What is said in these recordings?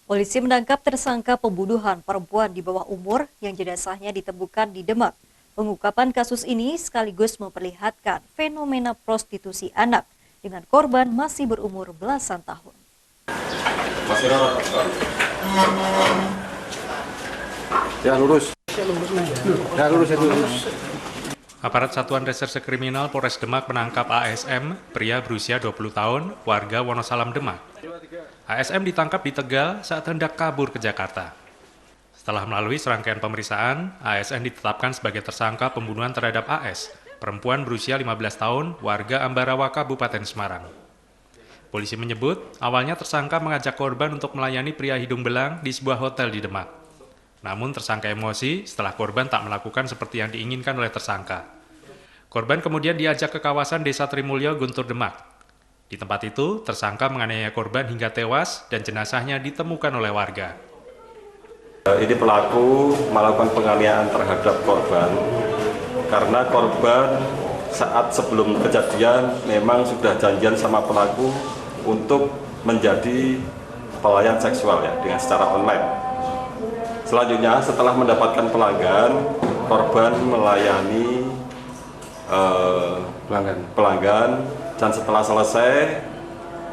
Polisi menangkap tersangka pembunuhan perempuan di bawah umur yang jenazahnya ditemukan di Demak. Pengungkapan kasus ini sekaligus memperlihatkan fenomena prostitusi anak dengan korban masih berumur belasan tahun. Ya lurus. Ya lurus itu. Aparat Satuan Reserse Kriminal Polres Demak menangkap ASM, pria berusia 20 tahun, warga Wonosalam Demak. ASM ditangkap di Tegal saat hendak kabur ke Jakarta. Setelah melalui serangkaian pemeriksaan, ASM ditetapkan sebagai tersangka pembunuhan terhadap AS, perempuan berusia 15 tahun, warga Ambarawa, Kabupaten Semarang. Polisi menyebut, awalnya tersangka mengajak korban untuk melayani pria hidung belang di sebuah hotel di Demak. Namun tersangka emosi setelah korban tak melakukan seperti yang diinginkan oleh tersangka. Korban kemudian diajak ke kawasan Desa Trimulyo, Guntur Demak. Di tempat itu, tersangka menganiaya korban hingga tewas dan jenazahnya ditemukan oleh warga. Ini pelaku melakukan penganiayaan terhadap korban karena korban saat sebelum kejadian memang sudah janjian sama pelaku untuk menjadi pelayan seksual ya dengan secara online. Selanjutnya setelah mendapatkan pelanggan, korban melayani pelanggan dan setelah selesai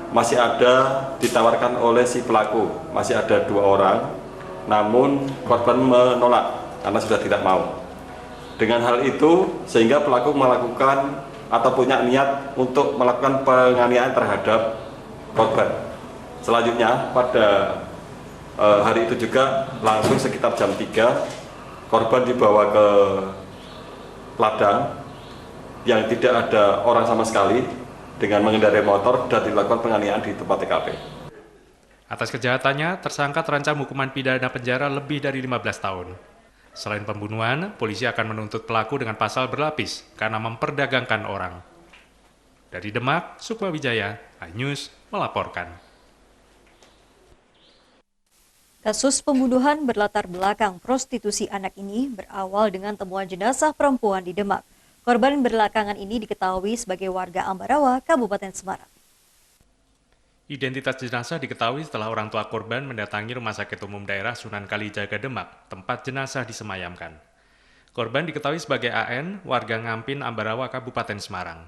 masih ada ditawarkan oleh si pelaku, masih ada 2 orang, namun korban menolak karena sudah tidak mau. Dengan hal itu sehingga pelaku melakukan atau punya niat untuk melakukan penganiayaan terhadap korban. Selanjutnya pada hari itu juga langsung sekitar jam 3 korban dibawa ke ladang yang tidak ada orang sama sekali dengan mengendarai motor dan dilakukan penganiayaan di tempat TKP. Atas kejahatannya, tersangka terancam hukuman pidana penjara lebih dari 15 tahun. Selain pembunuhan, polisi akan menuntut pelaku dengan pasal berlapis karena memperdagangkan orang. Dari Demak, Sukma Wijaya, iNews melaporkan. Kasus pembunuhan berlatar belakang prostitusi anak ini berawal dengan temuan jenazah perempuan di Demak. Korban belakangan ini diketahui sebagai warga Ambarawa, Kabupaten Semarang. Identitas jenazah diketahui setelah orang tua korban mendatangi Rumah Sakit Umum Daerah Sunan Kalijaga Demak, tempat jenazah disemayamkan. Korban diketahui sebagai AN, warga Ngampin, Ambarawa, Kabupaten Semarang.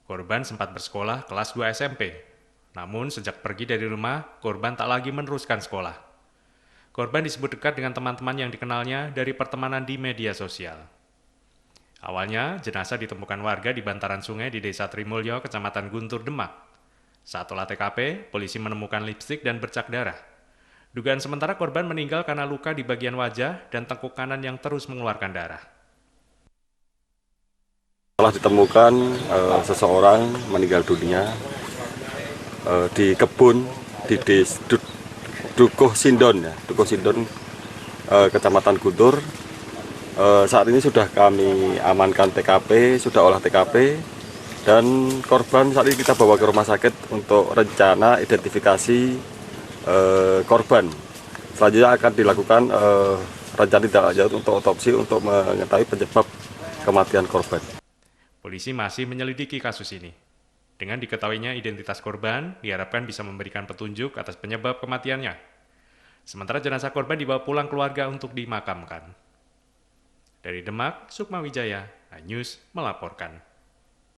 Korban sempat bersekolah kelas 2 SMP. Namun sejak pergi dari rumah, korban tak lagi meneruskan sekolah. Korban disebut dekat dengan teman-teman yang dikenalnya dari pertemanan di media sosial. Awalnya, jenazah ditemukan warga di bantaran sungai di Desa Trimulyo, Kecamatan Guntur, Demak. Saat olah TKP, polisi menemukan lipstik dan bercak darah. Dugaan sementara korban meninggal karena luka di bagian wajah dan tengkuk kanan yang terus mengeluarkan darah. Telah ditemukan seseorang meninggal dunia di kebun di Dukuh Sindon, Kecamatan Guntur. Saat ini sudah kami amankan TKP, sudah olah TKP, dan korban saat ini kita bawa ke rumah sakit untuk rencana identifikasi korban. Selanjutnya akan dilakukan rencana tindak lanjut untuk otopsi untuk mengetahui penyebab kematian korban. Polisi masih menyelidiki kasus ini. Dengan diketahuinya identitas korban, diharapkan bisa memberikan petunjuk atas penyebab kematiannya. Sementara jenazah korban dibawa pulang keluarga untuk dimakamkan. Dari Demak, Sukma Wijaya, iNews melaporkan.